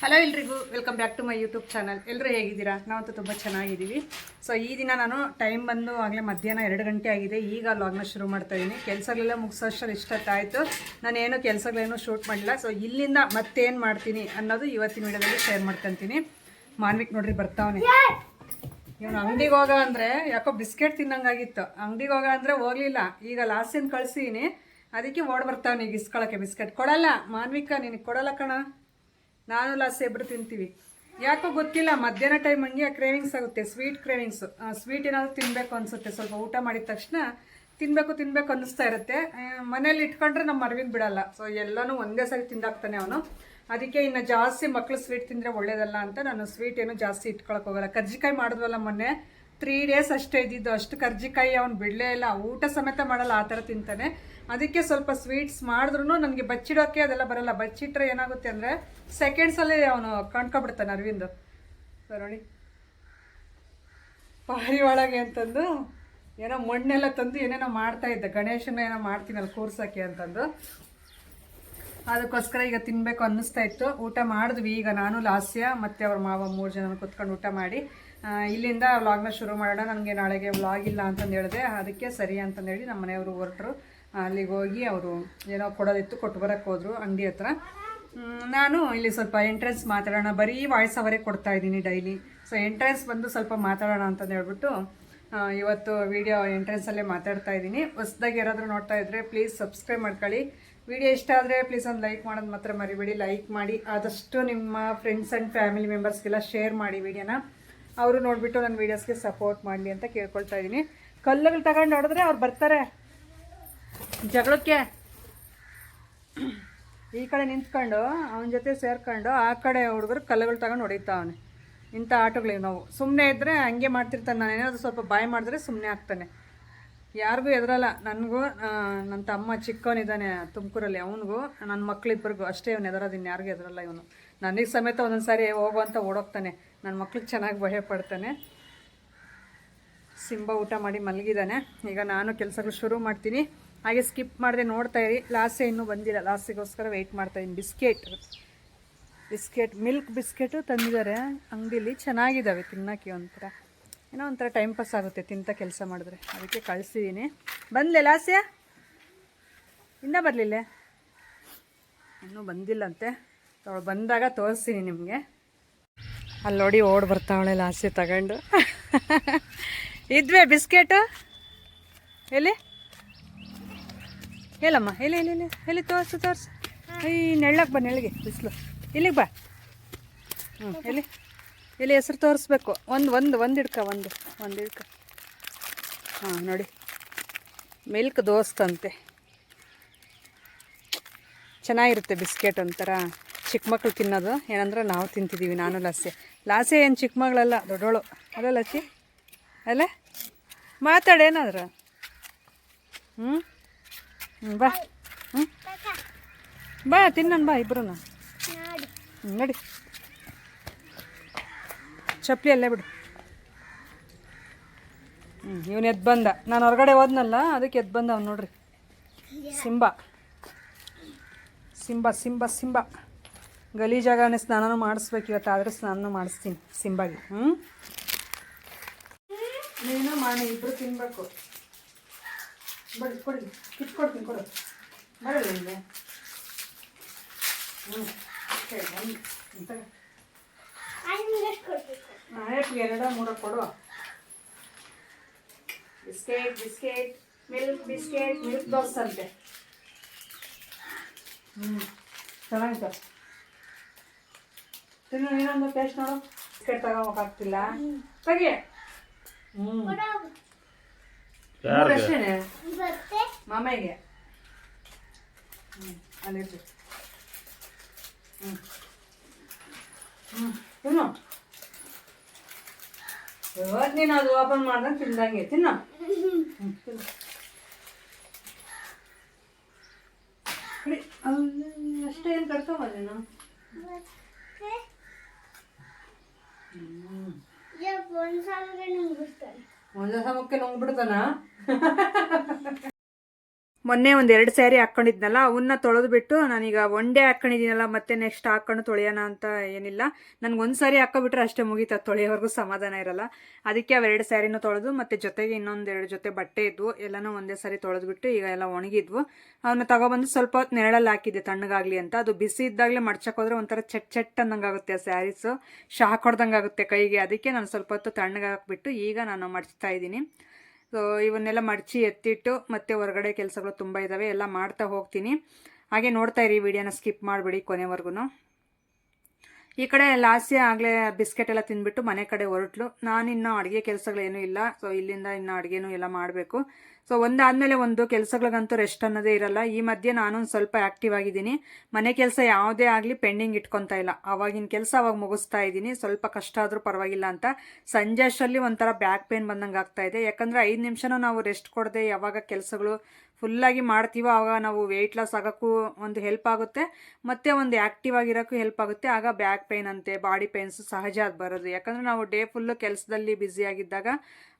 Hello ಎಲ್ರಿಗೂ welcome back to my YouTube channel. ಎಲ್ಲರೂ ಹೇಗಿದ್ದೀರಾ? ನಾವಂತೂ ತುಂಬ ಚೆನ್ನಾಗಿದ್ದೀವಿ. ಸೊ ಈ ದಿನ ನಾನು ಟೈಮ್ ಬಂದು ಆಗಲೇ ಮಧ್ಯಾಹ್ನ 2 ಗಂಟೆ ಆಗಿದೆ. ಈಗ ವ್ಲಾಗ್ನ ಶುರು ಮಾಡ್ತಾಯಿದ್ದೀನಿ. ಕೆಲಸಗಳೆಲ್ಲ ಮುಗಿಸೋಷ್ಟರಲ್ಲಿ ಇಷ್ಟೊತ್ತಾಯಿತು. ನಾನೇನು ಕೆಲಸಗಳೇನು ಶೂಟ್ ಮಾಡಿಲ್ಲ. ಸೊ ಇಲ್ಲಿಂದ ಮತ್ತೇನು ಮಾಡ್ತೀನಿ ಅನ್ನೋದು ಇವತ್ತಿನ ವಿಡಿಯೋದಲ್ಲಿ ಶೇರ್ ಮಾಡ್ಕೊತೀನಿ. ಮಾನ್ವಿಕ್ ನೋಡ್ರಿ ಬರ್ತಾವನೆ. ಇವನು ಅಂಗಡಿಗೆ ಹೋಗ ಅಂದರೆ ಯಾಕೋ ಬಿಸ್ಕೆಟ್ ತಿನ್ನಂಗಾಗಿತ್ತು. ಅಂಗಡಿಗೆ ಹೋಗ ಅಂದರೆ ಹೋಗಲಿಲ್ಲ. ಈಗ ಲಾಸ್ಟಿನ ಕಳಿಸಿನಿ, ಅದಕ್ಕೆ ಓಡ್ ಬರ್ತಾವನೆ ಈಗ ಇಸ್ಕೊಳಕ್ಕೆ. ಬಿಸ್ಕೆಟ್ ಕೊಡಲ್ಲ ಮಾನ್ವಿಕ, ನಿನಗೆ ಕೊಡಲ್ಲ ಕಣ. ನಾನು ಲಾಸ್ಟ್ ಇಬ್ಬರು ತಿಂತೀವಿ. ಯಾಕೋ ಗೊತ್ತಿಲ್ಲ, ಮಧ್ಯಾಹ್ನ ಟೈಮ್ ಹಂಗೆ ಕ್ರೇವಿಂಗ್ಸ್ ಆಗುತ್ತೆ, ಸ್ವೀಟ್ ಕ್ರೇವಿಂಗ್ಸು. ಸ್ವೀಟ್ ಏನಾದರೂ ತಿನ್ನಬೇಕು ಅನಿಸುತ್ತೆ. ಸ್ವಲ್ಪ ಊಟ ಮಾಡಿದ ತಕ್ಷಣ ತಿನ್ನಬೇಕು ಅನ್ನಿಸ್ತಾ ಇರುತ್ತೆ. ಮನೇಲಿ ಇಟ್ಕೊಂಡ್ರೆ ನಮ್ಮ ಅರವಿಂದ್ ಬಿಡಲ್ಲ. ಸೊ ಎಲ್ಲನೂ ಒಂದೇ ಸರಿ ತಿಂದಾಕ್ತಾನೆ ಅವನು. ಅದಕ್ಕೆ ಇನ್ನು ಜಾಸ್ತಿ ಮಕ್ಕಳು ಸ್ವೀಟ್ ತಿಂದರೆ ಒಳ್ಳೇದಲ್ಲ ಅಂತ ನಾನು ಸ್ವೀಟ್ ಏನು ಜಾಸ್ತಿ ಇಟ್ಕೊಳಕ್ಕೆ ಹೋಗಲ್ಲ. ಕರ್ಜಿಕಾಯಿ ಮಾಡಿದ್ವಲ್ಲ ಮೊನ್ನೆ, 3 ಡೇಸ್ ಅಷ್ಟೇ ಇದ್ದಿದ್ದು. ಅಷ್ಟು ಕರ್ಜಿಕಾಯಿ ಅವ್ನು ಬಿಡಲೇ ಇಲ್ಲ, ಊಟ ಸಮೇತ ಮಾಡಲ್ಲ, ಆ ಥರ ತಿಂತಾನೆ. ಅದಕ್ಕೆ ಸ್ವಲ್ಪ ಸ್ವೀಟ್ಸ್ ಮಾಡಿದ್ರೂ ನನಗೆ ಬಚ್ಚಿಡೋಕ್ಕೆ ಅದೆಲ್ಲ ಬರಲ್ಲ. ಬಚ್ಚಿಟ್ರೆ ಏನಾಗುತ್ತೆ ಅಂದರೆ ಸೆಕೆಂಡ್ಸಲ್ಲೇ ಅವನು ಕಂಡ್ಕೊಬಿಡ್ತಾನೆ ಅರವಿಂದ್. ನೋಡಿ ಪಾರಿ ಒಳಗೆ ಅಂತಂದು ಏನೋ ಮಣ್ಣೆಲ್ಲ ತಂದು ಏನೇನೋ ಮಾಡ್ತಾಯಿದ್ದೆ. ಗಣೇಶನ ಏನೋ ಮಾಡ್ತೀನಲ್ಲ ಕೂರ್ಸೋಕ್ಕೆ ಅಂತಂದು, ಅದಕ್ಕೋಸ್ಕರ ಈಗ ತಿನ್ನಬೇಕು ಅನ್ನಿಸ್ತಾ ಇತ್ತು. ಊಟ ಮಾಡಿದ್ವಿ ಈಗ ನಾನು, ಲಾಸ್ಯ ಮತ್ತು ಅವ್ರ ಮಾವ 3 ಜನ ಕೂತ್ಕೊಂಡು ಊಟ ಮಾಡಿ ಇಲ್ಲಿಂದ ವ್ಲಾಗ್ನ ಶುರು ಮಾಡೋಣ. ನನಗೆ ನಾಳೆಗೆ ವ್ಲಾಗ್ ಇಲ್ಲ ಅಂತಂದು ಹೇಳಿದೆ. ಅದಕ್ಕೆ ಸರಿ ಅಂತಂದೇಳಿ ನಮ್ಮ ಮನೆಯವರು ಹೊರಟರು. ಅಲ್ಲಿಗೆ ಹೋಗಿ ಅವರು ಏನೋ ಕೊಡೋದಿತ್ತು, ಕೊಟ್ಟು ಬರೋಕ್ಕೆ ಹೋದರು ಅಂಗಡಿ ಹತ್ರ. ನಾನು ಇಲ್ಲಿ ಸ್ವಲ್ಪ ಎಂಟ್ರೆನ್ಸ್ ಮಾತಾಡೋಣ, ಬರೀ ವಾಯ್ಸ್ ಅವರೇ ಕೊಡ್ತಾಯಿದ್ದೀನಿ ಡೈಲಿ. ಸೊ ಎಂಟ್ರೆನ್ಸ್ ಬಂದು ಸ್ವಲ್ಪ ಮಾತಾಡೋಣ ಅಂತಂದು ಹೇಳ್ಬಿಟ್ಟು ಇವತ್ತು ವಿಡಿಯೋ ಎಂಟ್ರೆನ್ಸಲ್ಲೇ ಮಾತಾಡ್ತಾ ಇದ್ದೀನಿ. ಹೊಸದಾಗಿ ಯಾರಾದರೂ ನೋಡ್ತಾ ಇದ್ದರೆ ಪ್ಲೀಸ್ ಸಬ್ಸ್ಕ್ರೈಬ್ ಮಾಡ್ಕೊಳ್ಳಿ. ವಿಡಿಯೋ ಇಷ್ಟ ಆದರೆ ಪ್ಲೀಸ್ ಒಂದು ಲೈಕ್ ಮಾಡೋದು ಮಾತ್ರ ಮರಿಬೇಡಿ. ಲೈಕ್ ಮಾಡಿ, ಆದಷ್ಟು ನಿಮ್ಮ ಫ್ರೆಂಡ್ಸ್ ಆ್ಯಂಡ್ ಫ್ಯಾಮಿಲಿ ಮೆಂಬರ್ಸ್ಗೆಲ್ಲ ಶೇರ್ ಮಾಡಿ ವಿಡಿಯೋನ. ಅವರು ನೋಡಿಬಿಟ್ಟು ನನ್ನ ವೀಡಿಯೋಸ್ಗೆ ಸಪೋರ್ಟ್ ಮಾಡಲಿ ಅಂತ ಕೇಳ್ಕೊಳ್ತಾ ಇದ್ದೀನಿ. ಕಲ್ಲುಗಳು ತಗೊಂಡು ಹೊಡೆದ್ರೆ ಅವ್ರು ಬರ್ತಾರೆ ಜಗಳಕ್ಕೆ. ಈ ಕಡೆ ನಿಂತ್ಕೊಂಡು ಅವನ ಜೊತೆ ಸೇರ್ಕೊಂಡು ಆ ಕಡೆ ಹುಡುಗರು ಕಲ್ಲುಗಳು ತಗೊಂಡು ಹೊಡಿತಾವನೆ. ಇಂಥ ಆಟಗಳಿವೆ ನಾವು. ಸುಮ್ಮನೆ ಇದ್ದರೆ ಹಂಗೆ ಮಾಡ್ತಿರ್ತಾನೆ. ನಾನು ಏನಾದರೂ ಸ್ವಲ್ಪ ಬಾಯ್ ಮಾಡಿದ್ರೆ ಸುಮ್ಮನೆ ಆಗ್ತಾನೆ. ಯಾರಿಗೂ ಎದುರಲ್ಲ. ನನಗೂ ನನ್ನ ತಮ್ಮ ಚಿಕ್ಕವನಿದ್ದಾನೆ ತುಮಕೂರಲ್ಲಿ, ಅವನಿಗೂ ನನ್ನ ಮಕ್ಕಳಿಬ್ಬರಿಗೂ ಅಷ್ಟೇ ಇವನು ಎದುರೋದು. ಇನ್ನು ಯಾರಿಗೂ ಎದುರಲ್ಲ ಇವನು. ನನಗೆ ಸಮೇತ ಒಂದೊಂದು ಸಾರಿ ಹೋಗುವಂತ ಓಡೋಗ್ತಾನೆ. ನನ್ನ ಮಕ್ಳಿಗೆ ಚೆನ್ನಾಗಿ ಭಯ ಪಡ್ತಾನೆ. ಸಿಂಬ ಊಟ ಮಾಡಿ ಮಲಗಿದ್ದಾನೆ. ಈಗ ನಾನು ಕೆಲಸಗಳು ಶುರು ಮಾಡ್ತೀನಿ. ಹಾಗೆ ಸ್ಕಿಪ್ ಮಾಡಿದೆ ನೋಡ್ತಾ ಇರಿ. ಲಾಸೆ ಇನ್ನೂ ಬಂದಿಲ್ಲ, ಲಾಸಿಗೋಸ್ಕರ ವೆಯ್ಟ್ ಮಾಡ್ತಾಯಿದ್ದೀನಿ. ಬಿಸ್ಕೆಟ್ ಮಿಲ್ಕ್ ಬಿಸ್ಕೆಟು ತಂದಿದ್ದಾರೆ ಅಂಗಡೀಲಿ, ಚೆನ್ನಾಗಿದ್ದಾವೆ ತಿನ್ನೋಕ್ಕೆ. ಏನೋ ಒಂಥರ ಟೈಮ್ ಪಾಸ್ ಆಗುತ್ತೆ ತಿಂತ ಕೆಲಸ ಮಾಡಿದ್ರೆ. ಅದಕ್ಕೆ ಕಳಿಸಿದ್ದೀನಿ. ಬಂದ್ಲೆ ಲಾಸ್ಯ? ಇನ್ನೂ ಬರಲಿಲ್ಲ, ಇನ್ನೂ ಬಂದಿಲ್ಲಂತೆ. ಅವಳು ಬಂದಾಗ ತೋರಿಸ್ತೀನಿ ನಿಮಗೆ. ಅಲ್ಲಿ ನೋಡಿ ಓಡ್ ಬರ್ತಾವಳೆ ಲಾಸ್ಯ ತಗೊಂಡು. ಇದ್ವೇ ಬಿಸ್ಕೆಟು ಎಲ್ಲಿ ಹೇಳಮ್ಮ, ಎಲ್ಲಿ ತೋರಿಸು. ಈ ನೆಳ್ಳಕ್ಕೆ ಬಾ, ನೆಳ್ಳಿಗೆ ಬಿಸಿಲು. ಇಲ್ಲಿಗೆ ಬಾ. ಎಲ್ಲಿ ಹೆಸ್ರು ತೋರಿಸ್ಬೇಕು. ಒಂದು ಹಿಡ್ಕ. ಹಾಂ ನೋಡಿ, ಮಿಲ್ಕ್ ದೋಸ್ತ್ ಅಂತೆ. ಚೆನ್ನಾಗಿರುತ್ತೆ ಬಿಸ್ಕೆಟ್, ಒಂಥರ ಚಿಕ್ಕ ಮಕ್ಳು ತಿನ್ನೋದು. ಏನಂದ್ರೆ ನಾವು ತಿಂತಿದ್ದೀವಿ, ನಾನು ಲಾಸೆ ಏನು ಚಿಕ್ಕ ಮಗಳಲ್ಲ, ದೊಡ್ಡವಳು ಅಲ್ಲ ಲಚ್ಚಿ ಅಲ್ಲ. ಮಾತಾಡೇನಾದ್ರು ಬಾ. ಬಾ ತಿನ್ನೋಣ ಬಾ ಇಬ್ಬರು. ನೋಡಿ ಚಪ್ಪಲಿ ಅಲ್ಲೇ ಬಿಡು. ಇವನು ಎದ್ದು ಬಂದ. ನಾನು ಹೊರಗಡೆ ಹೋದ್ನಲ್ಲ, ಅದಕ್ಕೆ ಎದ್ದು ಬಂದ ಅವ್ನು. ನೋಡ್ರಿ ಸಿಂಬ ಗಲೀಜಾಗನೇ ಸ್ನಾನನೂ ಮಾಡಿಸ್ಬೇಕು ಇವತ್ತು. ಆದರೆ ಸ್ನಾನ ಮಾಡಿಸ್ತೀನಿ ಸಿಂಬಾಗಿ. ನೀನು ಮಾಡಿ ಇಬ್ಬರು ತಿನ್ಬೇಕು. ಕೊಡಿ ಕಿತ್ಕೊಡ್ತೀನಿ, ಕೊಡು. ಬರಲ್ಲ ನಿಮಗೆ. ಎರಡ ಮೂರ ಕೊಡು. ಬಿಸ್ಕೆಟ್ ಮಿಲ್ಕ್ ದೋಸೆ ಅಂತೆ. ಚೆನ್ನಾಗಿತ್ತು. ತಿನ್ನು ನೀನೊಂದು ಟೇಸ್ಟ್ ನೋಡು. ಬಿಸ್ಕೆಟ್ ತಗೋಬೇಕಾಗ್ತಿಲ್ಲ, ತೆಗಿ. ಅಷ್ಟೇನೆ ಮಾಮಗೆ. ಅಲ್ಲಿಟ್ಟು ತಿನ್ನು. ಇವತ್ತು ನೀನು ಅದು ಓಪನ್ ಮಾಡ್ದಂಗೆ ತಿಂದಂಗೆ ತಿನ್ನು. ತಿನ್ನು. ಅಷ್ಟೇ ಏನು ಕಟ್ಕೊಂಬ ನೀನು. ಒಂದು ಸಮಕ್ಕೆ ನುಂಗ್ಬಿಡ್ತಾನ. ಮೊನ್ನೆ ಒಂದು 2 ಸ್ಯಾರಿ ಹಾಕ್ಕೊಂಡಿದ್ನಲ್ಲ ಅವನ್ನ ತೊಳೆದ್ಬಿಟ್ಟು ನಾನೀಗ ಒಂದೇ ಹಾಕ್ಕೊಂಡಿದ್ದೀನಲ್ಲ ಮತ್ತೆ ನೆಕ್ಸ್ಟ್ ಹಾಕ್ಕೊಂಡು ತೊಳೆಯೋಣ ಅಂತ ಏನಿಲ್ಲ. ನನಗೊಂದು ಸಾರಿ ಹಾಕ್ಕೊಬಿಟ್ರೆ ಅಷ್ಟೇ ಮುಗೀತು, ತೊಳೆಯೋವರೆಗೂ ಸಮಾಧಾನ ಇರಲ್ಲ. ಅದಕ್ಕೆ ಅವು 2 ಸ್ಯಾರಿನೂ ತೊಳೆದು ಮತ್ತೆ ಜೊತೆಗೆ ಇನ್ನೊಂದು 2 ಜೊತೆ ಬಟ್ಟೆ ಇದ್ವು, ಎಲ್ಲನೂ ಒಂದೇ ಸಾರಿ ತೊಳೆದ್ಬಿಟ್ಟು ಈಗ ಎಲ್ಲ ಒಣಗಿದ್ವು. ಅವನ್ನ ತಗೊಬಂದು ಸ್ವಲ್ಪ ಹೊತ್ತು ನೆರಳಲ್ಲಿ ಹಾಕಿದ್ದೆ ತಣ್ಣಗಾಗಲಿ ಅಂತ. ಅದು ಬಿಸಿ ಇದ್ದಾಗಲೇ ಮಡ್ಚಕ್ಕೋದ್ರೆ ಒಂಥರ ಚಟ್ ಅನ್ನಂಗಾಗುತ್ತೆ ಆ ಸ್ಯಾರೀಸು, ಶಾಕ್ ಹೊಡೆದಂಗೆ ಆಗುತ್ತೆ ಕೈಗೆ. ಅದಕ್ಕೆ ನಾನು ಸ್ವಲ್ಪ ಹೊತ್ತು ತಣ್ಣಗೆ ಹಾಕ್ಬಿಟ್ಟು ಈಗ ನಾನು ಮಡ್ಚ್ತಾ ಇದ್ದೀನಿ. ಸೊ ಇವನ್ನೆಲ್ಲ ಮಡಚಿ ಎತ್ತಿಟ್ಟು ಮತ್ತೆ ಹೊರಗಡೆ ಕೆಲಸಗಳು ತುಂಬ ಇದ್ದಾವೆ, ಎಲ್ಲ ಮಾಡ್ತಾ ಹೋಗ್ತೀನಿ. ಹಾಗೆ ನೋಡ್ತಾ ಇರಿ, ವಿಡಿಯೋನ ಸ್ಕಿಪ್ ಮಾಡಿಬಿಡಿ ಕೊನೆವರೆಗೂ. ಈ ಕಡೆ ಲಾಸ್ಯ ಆಗಲೇ ಬಿಸ್ಕೆಟ್ ಎಲ್ಲ ತಿಂದ್ಬಿಟ್ಟು ಮನೆ ಕಡೆ ಹೊರಟ್ಲು. ನಾನಿನ್ನು ಅಡುಗೆ ಕೆಲಸಗಳೇನೂ ಇಲ್ಲ. ಸೊ ಇಲ್ಲಿಂದ ಇನ್ನು ಅಡುಗೆನೂ ಎಲ್ಲ ಮಾಡಬೇಕು. ಸೊ ಒಂದಾದಮೇಲೆ ಒಂದು ಕೆಲಸಗಳಿಗಂತೂ ರೆಸ್ಟ್ ಅನ್ನೋದೇ ಇರಲ್ಲ. ಈ ಮಧ್ಯೆ ನಾನೊಂದು ಸ್ವಲ್ಪ ಆ್ಯಕ್ಟಿವ್ ಆಗಿದ್ದೀನಿ. ಮನೆ ಕೆಲಸ ಯಾವುದೇ ಆಗಲಿ ಪೆಂಡಿಂಗ್ ಇಟ್ಕೊತಾ ಇಲ್ಲ. ಆವಾಗಿನ ಕೆಲಸ ಅವಾಗ ಮುಗಿಸ್ತಾ ಇದ್ದೀನಿ. ಸ್ವಲ್ಪ ಕಷ್ಟ ಆದರೂ ಪರವಾಗಿಲ್ಲ ಅಂತ. ಸಂಜೆ ಅಷ್ಟರಲ್ಲಿ ಒಂಥರ ಬ್ಯಾಕ್ ಪೇನ್ ಬಂದಂಗೆ ಆಗ್ತಾಯಿದೆ. ಯಾಕಂದರೆ 5 ನಿಮಿಷನೂ ನಾವು ರೆಸ್ಟ್ ಕೊಡದೆ ಯಾವಾಗ ಕೆಲಸಗಳು ಫುಲ್ಲಾಗಿ ಮಾಡ್ತೀವೋ ಆವಾಗ ನಾವು ವೆಯ್ಟ್ ಲಾಸ್ ಆಗೋಕ್ಕೂ ಒಂದು ಹೆಲ್ಪ್ ಆಗುತ್ತೆ, ಮತ್ತು ಒಂದು ಆ್ಯಕ್ಟಿವ್ ಆಗಿರೋಕ್ಕೂ ಹೆಲ್ಪ್ ಆಗುತ್ತೆ. ಆಗ ಬ್ಯಾಕ್ ಪೇನ್ ಅಂತೆ ಬಾಡಿ ಪೇನ್ಸ್ ಸಹಜ ಅದು ಬರೋದು. ಯಾಕಂದರೆ ನಾವು ಡೇ ಫುಲ್ಲು ಕೆಲಸದಲ್ಲಿ ಬ್ಯುಸಿಯಾಗಿದ್ದಾಗ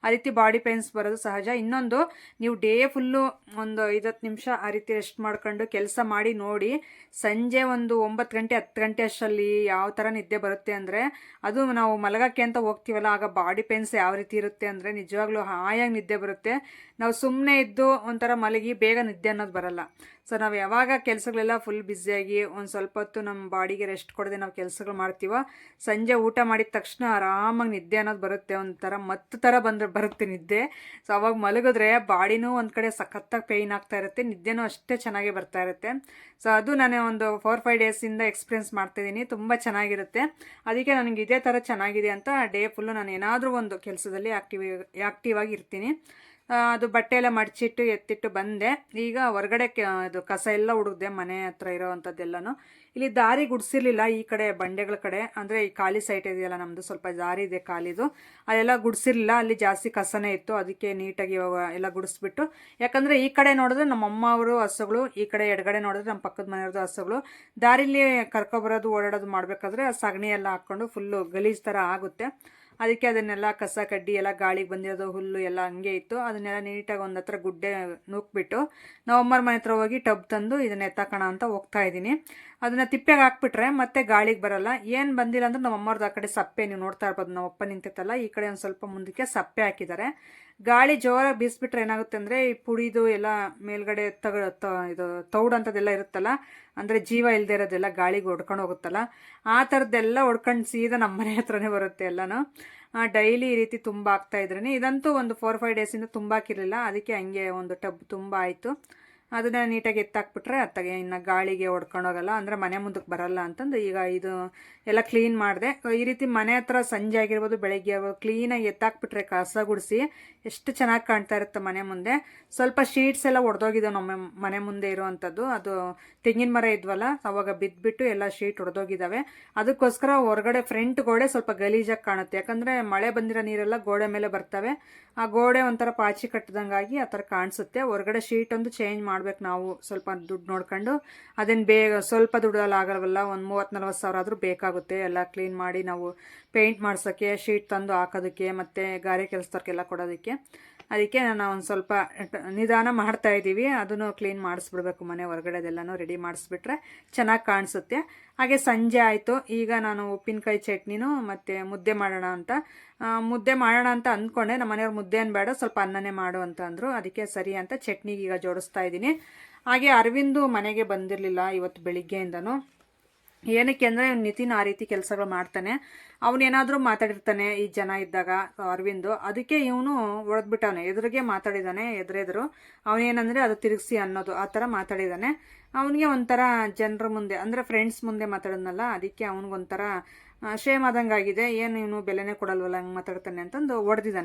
ಆ ರೀತಿ ಬಾಡಿ ಪೇನ್ಸ್ ಬರೋದು ಸಹಜ. ಇನ್ನೊಂದು, ನೀವು ಡೇ ಫುಲ್ಲು ಒಂದು 5-10 ನಿಮಿಷ ಆ ರೀತಿ ರೆಸ್ಟ್ ಮಾಡ್ಕೊಂಡು ಕೆಲಸ ಮಾಡಿ ನೋಡಿ, ಸಂಜೆ ಒಂದು 9 ಗಂಟೆ 10 ಗಂಟೆ ಅಷ್ಟರಲ್ಲಿ ಯಾವ ಥರ ನಿದ್ದೆ ಬರುತ್ತೆ ಅಂದರೆ, ಅದು ನಾವು ಮಲಗಕ್ಕೆ ಅಂತ ಹೋಗ್ತೀವಲ್ಲ ಆಗ ಬಾಡಿ ಪೇನ್ಸ್ ಯಾವ ರೀತಿ ಇರುತ್ತೆ ಅಂದರೆ ನಿಜವಾಗ್ಲೂ ಹಾಯಾಗಿ ನಿದ್ದೆ ಬರುತ್ತೆ. ನಾವು ಸುಮ್ಮನೆ ಇದ್ದು ಒಂಥರ ಮಲಗಿ ಬೇಗ ನಿದ್ದೆ ಅನ್ನೋದು ಬರಲ್ಲ. ಸೊ ನಾವು ಯಾವಾಗ ಕೆಲಸಗಳೆಲ್ಲ ಫುಲ್ ಬ್ಯುಸಿಯಾಗಿ ಒಂದು ಸ್ವಲ್ಪ ಹೊತ್ತು ನಮ್ಮ ಬಾಡಿಗೆ ರೆಸ್ಟ್ ಕೊಡದೆ ನಾವು ಕೆಲಸಗಳು ಮಾಡ್ತೀವೋ, ಸಂಜೆ ಊಟ ಮಾಡಿದ ತಕ್ಷಣ ಆರಾಮಾಗಿ ನಿದ್ದೆ ಅನ್ನೋದು ಬರುತ್ತೆ. ಒಂಥರ ಮತ್ತು ಥರ ಬರುತ್ತೆ ನಿದ್ದೆ. ಸೊ ಅವಾಗ ಮಲಗಿದ್ರೆ ಬಾಡಿನೂ ಒಂದು ಕಡೆ ಸಖತ್ತಾಗಿ ಪೇಯ್ನ್ ಆಗ್ತಾ ಇರುತ್ತೆ, ನಿದ್ದೆನೂ ಅಷ್ಟೇ ಚೆನ್ನಾಗಿ ಬರ್ತಾ ಇರುತ್ತೆ. ಸೊ ಅದು ನಾನು ಒಂದು 4-5 ಡೇಸಿಂದ ಎಕ್ಸ್ಪೀರಿಯೆನ್ಸ್ ಮಾಡ್ತಾಯಿದ್ದೀನಿ. ತುಂಬ ಚೆನ್ನಾಗಿರುತ್ತೆ. ಅದಕ್ಕೆ ನನಗೆ ಇದೇ ಥರ ಚೆನ್ನಾಗಿದೆ ಅಂತ ಡೇ ಫುಲ್ಲು ನಾನು ಏನಾದರೂ ಒಂದು ಕೆಲಸದಲ್ಲಿ ಆ್ಯಕ್ಟಿವ್ ಆಗಿ ಇರ್ತೀನಿ. ಅದು ಬಟ್ಟೆ ಎಲ್ಲ ಮಡಚಿಟ್ಟು ಎತ್ತಿಟ್ಟು ಬಂದೆ. ಈಗ ಹೊರಗಡೆ ಅದು ಕಸ ಎಲ್ಲ ಹುಡುಕ್ದೆ, ಮನೆ ಹತ್ರ ಇರೋವಂಥದ್ದೆಲ್ಲನೂ. ಇಲ್ಲಿ ದಾರಿ ಗುಡಿಸಿರ್ಲಿಲ್ಲ ಈ ಕಡೆ ಬಂಡೆಗಳ ಕಡೆ, ಅಂದರೆ ಈ ಖಾಲಿ ಸೈಟ್ ಇದೆಯಲ್ಲ ನಮ್ಮದು, ಸ್ವಲ್ಪ ದಾರಿ ಇದೆ ಖಾಲಿದು, ಅದೆಲ್ಲ ಗುಡಿಸಿರ್ಲಿಲ್ಲ. ಅಲ್ಲಿ ಜಾಸ್ತಿ ಕಸನೇ ಇತ್ತು. ಅದಕ್ಕೆ ನೀಟಾಗಿ ಎಲ್ಲ ಗುಡಿಸ್ಬಿಟ್ಟು, ಯಾಕಂದರೆ ಈ ಕಡೆ ನೋಡಿದ್ರೆ ನಮ್ಮ ಅಮ್ಮ ಅವರು ಹಸುಗಳು, ಈ ಕಡೆ ಎಡಗಡೆ ನೋಡಿದ್ರೆ ನಮ್ಮ ಪಕ್ಕದ ಮನೆಯವ್ರದ್ದು ಹಸುಗಳು. ದಾರಿಲಿ ಕರ್ಕೊಬರೋದು ಓಡಾಡೋದು ಮಾಡಬೇಕಾದ್ರೆ ಆ ಸಗಣಿ ಎಲ್ಲ ಹಾಕ್ಕೊಂಡು ಫುಲ್ಲು ಗಲೀಜು ಥರ ಆಗುತ್ತೆ. ಅದಕ್ಕೆ ಅದನ್ನೆಲ್ಲ ಕಸ ಕಡ್ಡಿ ಎಲ್ಲ ಗಾಳಿಗೆ ಬಂದಿರೋದು ಹುಲ್ಲು ಎಲ್ಲ ಹಂಗೆ ಇತ್ತು. ಅದನ್ನೆಲ್ಲ ನೀಟಾಗಿ ಒಂದು ಹತ್ರ ಗುಡ್ಡೆ ನೂಕ್ಬಿಟ್ಟು ನಾವು ಅಮ್ಮರ ಮನೆ ಹತ್ರ ಹೋಗಿ ಟಬ್ ತಂದು ಇದನ್ನ ಎತ್ತಾಕೋಣ ಅಂತ ಹೋಗ್ತಾ ಇದ್ದೀನಿ. ಅದನ್ನು ತಿಪ್ಪೆಗೆ ಹಾಕ್ಬಿಟ್ರೆ ಮತ್ತೆ ಗಾಳಿಗೆ ಬರಲ್ಲ. ಏನು ಬಂದಿಲ್ಲ ಅಂದ್ರೆ ನಮ್ಮ ಅಮ್ಮವ್ರದ್ದು ಆ ಕಡೆ ಸಪ್ಪೆ ನೀವು ನೋಡ್ತಾ ಇರ್ಬೋದು, ನಮ್ಮ ಅಪ್ಪ ನಿಂತಿತ್ತಲ್ಲ ಈ ಕಡೆ ಒಂದು ಸ್ವಲ್ಪ ಮುಂದಕ್ಕೆ ಸಪ್ಪೆ ಹಾಕಿದ್ದಾರೆ. ಗಾಳಿ ಜೋರಾಗಿ ಬೀಸ್ಬಿಟ್ರೆ ಏನಾಗುತ್ತೆ ಅಂದರೆ ಈ ಪುಡಿದು ಎಲ್ಲ ಮೇಲ್ಗಡೆ ಇದು ತೌಡು ಅಂಥದ್ದೆಲ್ಲ ಇರುತ್ತಲ್ಲ, ಅಂದರೆ ಜೀವ ಇಲ್ಲದೆ ಇರೋದೆಲ್ಲ ಗಾಳಿಗೆ ಹೊಡ್ಕೊಂಡು ಹೋಗುತ್ತಲ್ಲ, ಆ ಥರದ್ದೆಲ್ಲ ಹೊಡ್ಕೊಂಡು ಸೀದಾ ನಮ್ಮ ಮನೆ ಹತ್ರನೇ ಬರುತ್ತೆ ಎಲ್ಲನೂ. ಡೈಲಿ ಈ ರೀತಿ ತುಂಬ ಆಗ್ತಾ ಇದ್ರೇ. ಇದಂತೂ ಒಂದು 4-5 ಡೇಸಿಂದ ತುಂಬ ಹಾಕಿರಲಿಲ್ಲ, ಅದಕ್ಕೆ ಹಂಗೆ ಒಂದು ಟಬ್ ತುಂಬ ಆಯಿತು. ಅದನ್ನ ನೀಟಾಗಿ ಎತ್ತಾಕ್ಬಿಟ್ರೆ ಅತ್ತಾಗೆ ಇನ್ನು ಗಾಳಿಗೆ ಹೊಡ್ಕೊಂಡೋಗಲ್ಲ, ಅಂದರೆ ಮನೆ ಮುಂದಕ್ಕೆ ಬರಲ್ಲ ಅಂತಂದು ಈಗ ಇದು ಎಲ್ಲ ಕ್ಲೀನ್ ಮಾಡಿದೆ. ಈ ರೀತಿ ಮನೆ ಹತ್ರ ಸಂಜೆ ಆಗಿರ್ಬೋದು ಬೆಳಗ್ಗೆ ಆಗ್ಬೋದು ಕ್ಲೀನಾಗಿ ಎತ್ತಾಕ್ಬಿಟ್ರೆ ಕಸ ಗುಡಿಸಿ ಎಷ್ಟು ಚೆನ್ನಾಗಿ ಕಾಣ್ತಾ ಇರುತ್ತೆ ಮನೆ ಮುಂದೆ. ಸ್ವಲ್ಪ ಶೀಟ್ಸ್ ಎಲ್ಲ ಒಡೆದೋಗಿದ್ದಾವೆ ನಮ್ಮ ಮನೆ ಮುಂದೆ ಇರುವಂಥದ್ದು. ಅದು ತೆಂಗಿನ ಮರ ಇದ್ವಲ್ಲ ಅವಾಗ ಬಿದ್ದುಬಿಟ್ಟು ಎಲ್ಲ ಶೀಟ್ ಹೊಡೆದೋಗಿದ್ದಾವೆ. ಅದಕ್ಕೋಸ್ಕರ ಹೊರಗಡೆ ಫ್ರಂಟ್ ಗೋಡೆ ಸ್ವಲ್ಪ ಗಲೀಜಾಗಿ ಕಾಣುತ್ತೆ. ಯಾಕಂದರೆ ಮಳೆ ಬಂದಿರೋ ನೀರೆಲ್ಲ ಗೋಡೆ ಮೇಲೆ ಬರ್ತವೆ. ಆ ಗೋಡೆ ಒಂಥರ ಪಾಚಿ ಕಟ್ಟಿದಂಗಾಗಿ ಆ ಥರ ಕಾಣಿಸುತ್ತೆ. ಹೊರಗಡೆ ಶೀಟ್ ಒಂದು ಚೇಂಜ್ ಮಾಡ್ಬೇಕು ನಾವು, ಸ್ವಲ್ಪ ದುಡ್ಡು ನೋಡ್ಕೊಂಡು. ಅದನ್ನು ಬೇಗ ಸ್ವಲ್ಪ ದುಡ್ಡಲ್ಲಿ ಆಗಲ್ವಲ್ಲ, ಒಂದು 30-40 ಸಾವಿರ ಆದರೂ ಬೇಕಾಗುತ್ತೆ ಎಲ್ಲ ಕ್ಲೀನ್ ಮಾಡಿ ನಾವು ಪೇಂಟ್ ಮಾಡ್ಸೋಕ್ಕೆ, ಶೀಟ್ ತಂದು ಹಾಕೋದಕ್ಕೆ, ಮತ್ತು ಗಾರೆ ಕೆಲಸದವ್ರಿಗೆಲ್ಲ ಕೊಡೋದಕ್ಕೆ. ಅದಕ್ಕೆ ನಾನು ಒಂದು ಸ್ವಲ್ಪ ನಿಧಾನ ಮಾಡ್ತಾ ಇದ್ದೀವಿ. ಅದನ್ನು ಕ್ಲೀನ್ ಮಾಡಿಸ್ಬಿಡ್ಬೇಕು, ಮನೆ ಹೊರಗಡೆದೆಲ್ಲನೂ ರೆಡಿ ಮಾಡಿಸ್ಬಿಟ್ರೆ ಚೆನ್ನಾಗಿ ಕಾಣಿಸುತ್ತೆ. ಹಾಗೆ ಸಂಜೆ ಆಯಿತು. ಈಗ ನಾನು ಉಪ್ಪಿನಕಾಯಿ ಚಟ್ನಿನೂ ಮತ್ತು ಮುದ್ದೆ ಮಾಡೋಣ ಅಂತ ಅಂದ್ಕೊಂಡೆ. ನಮ್ಮ ಮನೆಯವ್ರು ಮುದ್ದೆ ಬೇಡ ಸ್ವಲ್ಪ ಅನ್ನನೇ ಮಾಡು ಅಂತ ಅಂದರು. ಅದಕ್ಕೆ ಸರಿ ಅಂತ ಚಟ್ನಿಗೆ ಈಗ ಜೋಡಿಸ್ತಾ ಇದ್ದೀನಿ. ಹಾಗೆ ಅರವಿಂದು ಮನೆಗೆ ಬಂದಿರಲಿಲ್ಲ ಇವತ್ತು ಬೆಳಿಗ್ಗೆಯಿಂದನೂ. ಏನಕ್ಕೆ ಅಂದರೆ ನಿತಿನ್ ಆ ರೀತಿ ಕೆಲಸಗಳು ಮಾಡ್ತಾನೆ. ಅವನೇನಾದರೂ ಮಾತಾಡಿರ್ತಾನೆ ಈ ಜನ ಇದ್ದಾಗ ಅರವಿಂದು, ಅದಕ್ಕೆ ಇವನು ಹೊಡೆದ್ಬಿಟ್ಟವನೆ, ಎದುರಿಗೆ ಮಾತಾಡಿದ್ದಾನೆ. ಎದುರೆದುರು ಅವನೇನಂದರೆ ಅದು ತಿರುಗಿಸಿ ಅನ್ನೋದು ಆ ಥರ ಮಾತಾಡಿದ್ದಾನೆ. ಅವನಿಗೆ ಒಂಥರ ಜನರ ಮುಂದೆ ಅಂದರೆ ಫ್ರೆಂಡ್ಸ್ ಮುಂದೆ ಮಾತಾಡೋದ್ನಲ್ಲ, ಅದಕ್ಕೆ ಅವನಿಗೊಂಥರ ಶೇಮ್ ಆದಂಗೆ ಆಗಿದೆ. ಏನು ಇವನು ಬೆಲೆನೇ ಕೊಡಲ್ವಲ್ಲ ಹಂಗೆ ಮಾತಾಡ್ತಾನೆ ಅಂತಂದು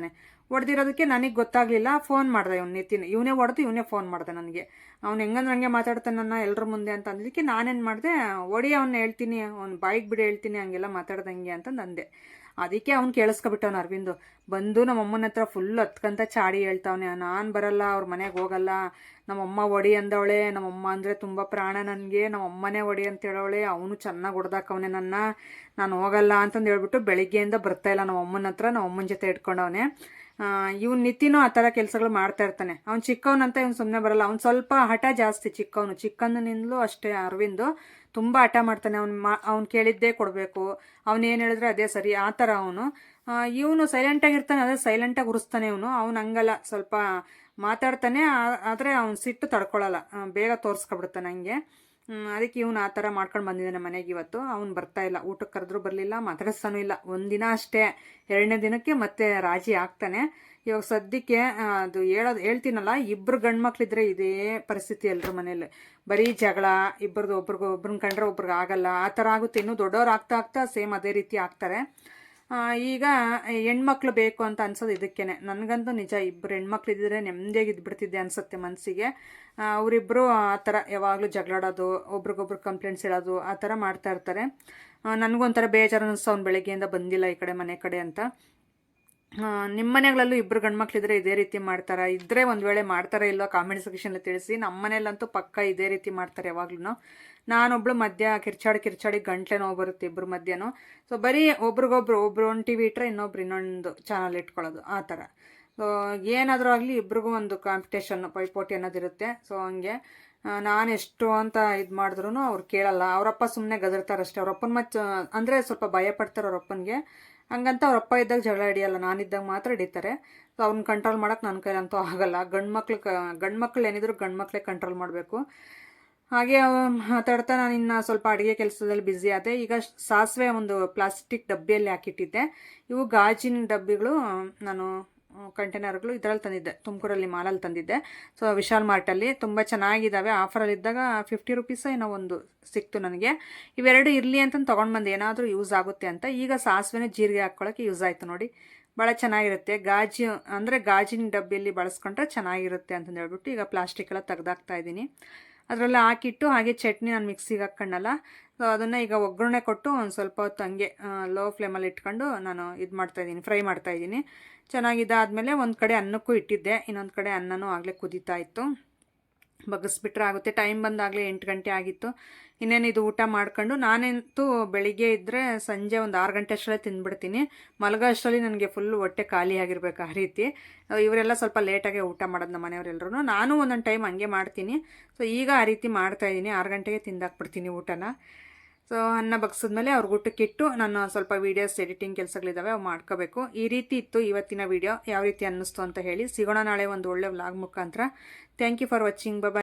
ಹೊಡೆದಿರೋದಕ್ಕೆ ನನಗೆ ಗೊತ್ತಾಗಲಿಲ್ಲ. ಫೋನ್ ಮಾಡಿದೆ ಇವನು ನಿತಿನ್, ಇವನೇ ಹೊಡೆದು ಇವನೇ ಫೋನ್ ಮಾಡಿದೆ ನನಗೆ. ಅವ್ನು ಹೆಂಗಂದ್ರೆ ಹಂಗೆ ಮಾತಾಡ್ತಾನನ್ನ ಎಲ್ಲರ ಮುಂದೆ ಅಂತ ಅಂದಿದ್ದಕ್ಕೆ ನಾನೇನು ಮಾಡಿದೆ, ಹೊಡಿ ಅವ್ನು ಹೇಳ್ತೀನಿ, ಅವ್ನು ಬಾಯಿಗೆ ಬಿಡಿ ಹೇಳ್ತೀನಿ ಹಂಗೆಲ್ಲ ಮಾತಾಡ್ದಂಗೆ ಅಂತಂದು ಅಂದೆ. ಅದಕ್ಕೆ ಅವ್ನು ಕೇಳಿಸ್ಕೊಬಿಟ್ಟವನು ಅರವಿಂದು ಬಂದು ನಮ್ಮ ಅಮ್ಮನ ಹತ್ರ ಫುಲ್ ಹತ್ಕಂತ ಚಾಡಿ ಹೇಳ್ತಾವನೆ, ನಾನು ಬರಲ್ಲ, ಅವ್ರ ಮನೆಗೆ ಹೋಗಲ್ಲ, ನಮ್ಮಮ್ಮ ಒಡಿ ಅಂದವಳೆ, ನಮ್ಮಮ್ಮ ಅಂದರೆ ತುಂಬ ಪ್ರಾಣ ನನಗೆ, ನಮ್ಮಮ್ಮನೇ ಒಡಿ ಅಂತ ಹೇಳವಳೆ, ಅವನು ಚೆನ್ನಾಗಿ ಹೊಡೆದಾಕವನೆ ನಾನು ಹೋಗಲ್ಲ ಅಂತಂದು ಹೇಳ್ಬಿಟ್ಟು ಬೆಳಿಗ್ಗೆಯಿಂದ ಬರ್ತಾಯಿಲ್ಲ ನಮ್ಮ ಅಮ್ಮನ ಹತ್ರ, ನಮ್ಮ ಅಮ್ಮನ ಜೊತೆ ಇಟ್ಕೊಂಡವನೆ. ಇವ್ನು ನಿತಿನೂ ಆ ಥರ ಕೆಲಸಗಳು ಮಾಡ್ತಾ ಇರ್ತಾನೆ. ಅವ್ನು ಚಿಕ್ಕವನಂತ ಇವ್ನು ಸುಮ್ಮನೆ ಬರಲ್ಲ. ಅವ್ನು ಸ್ವಲ್ಪ ಹಠ ಜಾಸ್ತಿ ಚಿಕ್ಕಂದಿನಿಂದಲೂ ಅಷ್ಟೇ. ಅರವಿಂದು ತುಂಬ ಹಠ ಮಾಡ್ತಾನೆ. ಅವ್ನು ಕೇಳಿದ್ದೇ ಕೊಡಬೇಕು, ಅವ್ನು ಏನು ಹೇಳಿದ್ರೆ ಅದೇ ಸರಿ, ಆ ಥರ ಅವನು. ಇವನು ಸೈಲೆಂಟಾಗಿರ್ತಾನೆ, ಅದೇ ಸೈಲೆಂಟಾಗಿ ಉರಿಸ್ತಾನೆ ಅವ್ನು ಹಂಗಲ್ಲ, ಸ್ವಲ್ಪ ಮಾತಾಡ್ತಾನೆ. ಆದರೆ ಅವ್ನು ಸಿಟ್ಟು ತಡ್ಕೊಳ್ಳಲ್ಲ, ಬೇಗ ತೋರಿಸ್ಕೊಬಿಡ್ತಾನೆ ಹಂಗೆ. ಅದಕ್ಕೆ ಇವನು ಆ ಥರ ಮಾಡ್ಕೊಂಡು ಬಂದಿದ್ದಾನೆ ಮನೆಗೆ. ಇವತ್ತು ಅವ್ನು ಬರ್ತಾ ಇಲ್ಲ, ಊಟಕ್ಕೆ ಕರೆದ್ರೂ ಬರಲಿಲ್ಲ, ಮಾತಾಡಿಸ್ತಾನೂ ಇಲ್ಲ. ಒಂದಿನ ಅಷ್ಟೇ, 2ನೇ ದಿನಕ್ಕೆ ಮತ್ತೆ ರಾಜಿ ಆಗ್ತಾನೆ. ಇವಾಗ ಸದ್ಯಕ್ಕೆ ಅದು ಹೇಳ್ತೀನಲ್ಲ, ಇಬ್ಬರು ಗಂಡು ಮಕ್ಳಿದ್ರೆ ಇದೇ ಪರಿಸ್ಥಿತಿ ಎಲ್ಲರ ಮನೇಲಿ. ಬರೀ ಜಗಳ, ಇಬ್ಬರದು ಒಬ್ರನ್ನ ಕಂಡ್ರೆ ಒಬ್ರಿಗೆ ಆಗಲ್ಲ, ಆ ಥರ ಆಗುತ್ತೆ. ಇನ್ನೂ ದೊಡ್ಡವ್ರು ಆಗ್ತಾ ಸೇಮ್ ಅದೇ ರೀತಿ ಆಗ್ತಾರೆ. ಈಗ ಹೆಣ್ಮಕ್ಳು ಬೇಕು ಅಂತ ಅನ್ಸೋದು ಇದಕ್ಕೇನೆ. ನನಗಂತೂ ನಿಜ, ಇಬ್ಬರು ಹೆಣ್ಮಕ್ಳು ಇದ್ದಿದ್ರೆ ನೆಮ್ಮದಿಯಾಗಿ ಇದ್ಬಿಡ್ತಿದ್ದೆ ಅನ್ಸುತ್ತೆ ಮನಸ್ಸಿಗೆ. ಅವರಿಬ್ಬರು ಆ ಥರ ಯಾವಾಗಲೂ ಜಗಳಾಡೋದು, ಒಬ್ರಿಗೊಬ್ರು ಕಂಪ್ಲೇಂಟ್ಸ್ ಇಡೋದು, ಆ ಥರ ಮಾಡ್ತಾ ಇರ್ತಾರೆ. ನನಗೊಂಥರ ಬೇಜಾರು ಅನ್ನಿಸ್ತು, ಅವ್ನು ಬೆಳಗ್ಗೆಯಿಂದ ಬಂದಿಲ್ಲ ಈ ಕಡೆ ಮನೆ ಕಡೆ ಅಂತ. ನಿಮ್ಮ ಮನೆಗಳಲ್ಲೂ ಇಬ್ಬರು ಗಂಡ್ಮಕ್ಳಿದ್ರೆ ಇದೇ ರೀತಿ ಮಾಡ್ತಾರೆ? ಇದ್ದರೆ ಒಂದು ವೇಳೆ ಮಾಡ್ತಾರೆ ಇಲ್ವಾ ಕಾಮೆಂಟ್ ಸೆಕ್ಷನಲ್ಲಿ ತಿಳಿಸಿ. ನಮ್ಮ ಮನೇಲಂತೂ ಪಕ್ಕ ಇದೇ ರೀತಿ ಮಾಡ್ತಾರೆ ಯಾವಾಗ್ಲೂ. ನಾನೊಬ್ಳು ಮಧ್ಯ ಕಿರ್ಚಾಡಿ ಗಂಟ್ಲೆ ನೋವು ಬರುತ್ತೆ ಇಬ್ಬರು ಮಧ್ಯನೂ. ಸೊ ಬರೀ ಒಬ್ರು ಒಂದು ಟಿ ವಿ ಇಟ್ಟರೆ ಇನ್ನೊಂದು ಚಾನಲ್ ಇಟ್ಕೊಳ್ಳೋದು, ಆ ಥರ. ಸೊ ಏನಾದರೂ ಆಗಲಿ ಇಬ್ರಿಗೂ ಒಂದು ಕಾಂಪಿಟೇಷನ್, ಪೈಪೋಟಿ ಅನ್ನೋದಿರುತ್ತೆ. ಸೊ ಹಂಗೆ ನಾನು ಎಷ್ಟು ಅಂತ ಇದು ಮಾಡಿದ್ರು ಅವ್ರು ಕೇಳಲ್ಲ. ಅವರಪ್ಪ ಸುಮ್ಮನೆ ಗದರ್ತಾರಷ್ಟೇ. ಅವ್ರಪ್ಪನ ಅಂದರೆ ಸ್ವಲ್ಪ ಭಯ ಪಡ್ತಾರೆ ಅವರಪ್ಪನಿಗೆ. ಹಂಗಂತ ಅವರಪ್ಪ ಇದ್ದಾಗ ಜಗಳ ಹಿಡಿಯಲ್ಲ, ನಾನಿದ್ದಾಗ ಮಾತ್ರ ಹಿಡಿತಾರೆ. ಸೊ ಅವ್ನ ಕಂಟ್ರೋಲ್ ಮಾಡೋಕೆ ನನ್ನ ಕೈಲಂತೂ ಆಗಲ್ಲ. ಗಂಡು ಮಕ್ಳು ಏನಿದ್ರು ಗಂಡು ಮಕ್ಕಳೇ ಕಂಟ್ರೋಲ್ ಮಾಡಬೇಕು. ಹಾಗೆ ಮಾತಾಡ್ತಾ ನಾನು ಇನ್ನು ಸ್ವಲ್ಪ ಅಡುಗೆ ಕೆಲಸದಲ್ಲಿ ಬ್ಯುಸಿ ಆದೆ. ಈಗ ಸಾಸಿವೆ ಒಂದು ಪ್ಲಾಸ್ಟಿಕ್ ಡಬ್ಬಿಯಲ್ಲಿ ಹಾಕಿಟ್ಟಿದ್ದೆ. ಇವು ಗಾಜಿನ ಡಬ್ಬಿಗಳು ನಾನು ಕಂಟೈನರ್ಗಳು ಇದರಲ್ಲಿ ತಂದಿದ್ದೆ, ತುಮಕೂರಲ್ಲಿ ಮಾಲಲ್ಲಿ ತಂದಿದ್ದೆ. ಸೊ ವಿಶಾಲ್ ಮಾರ್ಟಲ್ಲಿ ತುಂಬ ಚೆನ್ನಾಗಿದ್ದಾವೆ. ಆಫರಲ್ಲಿದ್ದಾಗ 50 ರೂಪೀಸ್ ಏನೋ ಒಂದು ಸಿಕ್ತು ನನಗೆ. ಇವೆರಡು ಇರಲಿ ಅಂತ ತೊಗೊಂಡು ಬಂದು ಏನಾದರೂ ಯೂಸ್ ಆಗುತ್ತೆ ಅಂತ. ಈಗ ಸಾಸಿವೆನ ಜೀರಿಗೆ ಹಾಕ್ಕೊಳ್ಳೋಕ್ಕೆ ಯೂಸ್ ಆಯಿತು ನೋಡಿ. ಭಾಳ ಚೆನ್ನಾಗಿರುತ್ತೆ. ಗಾಜಿನ ಡಬ್ಬಿಯಲ್ಲಿ ಬಳಸ್ಕೊಂಡ್ರೆ ಚೆನ್ನಾಗಿರುತ್ತೆ ಅಂತಂದು ಹೇಳ್ಬಿಟ್ಟು ಈಗ ಪ್ಲಾಸ್ಟಿಕ್ ಎಲ್ಲ ತೆಗ್ದಾಕ್ತಾ ಇದ್ದೀನಿ. ಅದರಲ್ಲಿ ಹಾಕಿಟ್ಟು ಹಾಗೆ ಚಟ್ನಿ ನಾನು ಮಿಕ್ಸಿಗೆ ಹಾಕ್ಕೊಂಡಲ್ಲ, ಸೊ ಅದನ್ನು ಈಗ ಒಗ್ಗರಣೆ ಕೊಟ್ಟು ಒಂದು ಸ್ವಲ್ಪ ಹೊತ್ತು ಹಂಗೆ ಲೋ ಫ್ಲೇಮಲ್ಲಿ ಇಟ್ಕೊಂಡು ನಾನು ಫ್ರೈ ಮಾಡ್ತಾಯಿದ್ದೀನಿ. ಚೆನ್ನಾಗಿದ್ದಾದಮೇಲೆ ಒಂದು ಕಡೆ ಅನ್ನಕ್ಕೂ ಇಟ್ಟಿದ್ದೆ, ಇನ್ನೊಂದು ಕಡೆ ಅನ್ನನೂ ಆಗಲೇ ಕುದೀತಾ ಇತ್ತು. ಬಗ್ಗಿಸ್ಬಿಟ್ರೆ ಆಗುತ್ತೆ. ಟೈಮ್ ಬಂದಾಗಲೇ 8 ಗಂಟೆ ಆಗಿತ್ತು. ಇನ್ನೇನಿದು ಊಟ ಮಾಡ್ಕೊಂಡು, ನಾನಂತೂ ಬೆಳಿಗ್ಗೆ ಇದ್ದರೆ ಸಂಜೆ ಒಂದು 6 ಗಂಟೆ ಅಷ್ಟರಲ್ಲೇ ತಿಂದ್ಬಿಡ್ತೀನಿ. ಮಲಗೋ ಅಷ್ಟರಲ್ಲಿ ನನಗೆ ಫುಲ್ಲು ಹೊಟ್ಟೆ ಖಾಲಿ ಆಗಿರ್ಬೇಕು, ಆ ರೀತಿ. ಇವರೆಲ್ಲ ಸ್ವಲ್ಪ ಲೇಟಾಗೆ ಊಟ ಮಾಡೋದು ನಮ್ಮ ಮನೆಯವರೆಲ್ಲರೂ. ನಾನು ಒಂದೊಂದು ಟೈಮ್ ಹಂಗೆ ಮಾಡ್ತೀನಿ. ಸೊ ಈಗ ಆ ರೀತಿ ಮಾಡ್ತಾಯಿದ್ದೀನಿ. 6 ಗಂಟೆಗೆ ತಿಂದಾಕ್ಬಿಡ್ತೀನಿ ಊಟನ. ಸೊ ಅನ್ನ ಬಗ್ಸಿದ್ಮೇಲೆ ಅವ್ರಿಗೆ ಊಟಕ್ಕಿಟ್ಟು ನಾನು ಸ್ವಲ್ಪ ವೀಡಿಯೋಸ್ ಎಡಿಟಿಂಗ್ ಕೆಲಸಗಳಿದ್ದಾವೆ, ಅವು ಮಾಡ್ಕೋಬೇಕು. ಈ ರೀತಿ ಇತ್ತು ಇವತ್ತಿನ ವೀಡಿಯೋ. ಯಾವ ರೀತಿ ಅನ್ನಿಸ್ತು ಅಂತ ಹೇಳಿ. ಸಿಗೋಣ ನಾಳೆ ಒಂದು ಒಳ್ಳೆ ವ್ಲಾಗ್ ಮುಖಾಂತರ. Thank you for watching. Bye.